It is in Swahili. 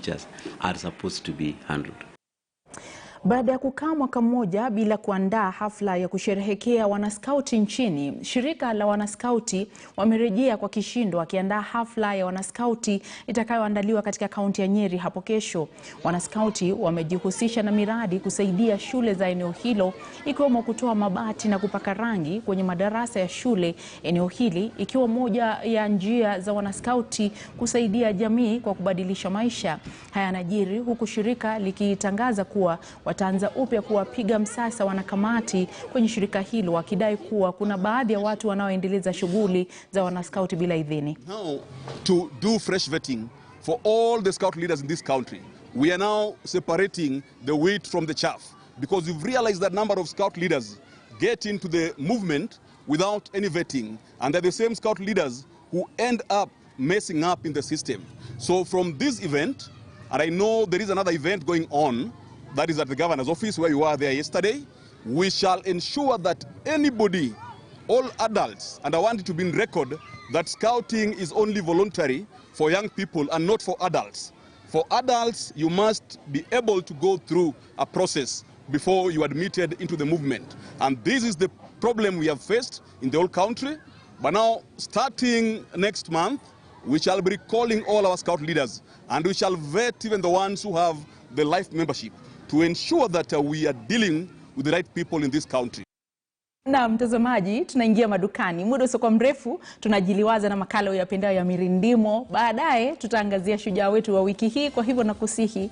teachers are supposed to be handled. Baada ya kukaa mwaka mmoja bila kuandaa hafla ya kusherehekea wanaskauti nchini, shirika la wanaskauti wamerejea kwa kishindo wakiandaa hafla ya wanaskauti itakayoandaliwa katika kaunti ya Nyeri hapo kesho. Wanaskauti wamejihusisha na miradi kusaidia shule za eneo hilo, ikiwemo kutoa mabati na kupaka rangi kwenye madarasa ya shule eneo hili, ikiwa moja ya njia za wanaskauti kusaidia jamii kwa kubadilisha maisha. Haya yanajiri huku shirika likitangaza kuwa wataanza upya kuwapiga msasa wanakamati kwenye shirika hilo, wakidai kuwa kuna baadhi ya watu wanaoendeleza shughuli za wanaskauti bila idhini. Now to do fresh vetting for all the scout leaders in this country. We are now separating the wheat from the chaff, because we've realized that number of scout leaders get into the movement without any vetting, and they're the same scout leaders who end up messing up in the system. So from this event, and I know there is another event going on, that is at the governor's office where you were there yesterday, we shall ensure that anybody, all adults, and I want it to be in record that scouting is only voluntary for young people and not for adults. For adults, you must be able to go through a process before you are admitted into the movement. And this is the problem we have faced in the whole country. But now, starting next month, we shall be calling all our scout leaders, and we shall vet even the ones who have the life membership, to ensure that we are dealing with the right people in this country. Na mtazamaji, tunaingia madukani. Muda usiokuwa mrefu tunajiliwaza na makala uyapendayo ya Mirindimo. Baadaye tutaangazia shujaa wetu wa wiki hii, kwa hivyo nakusihi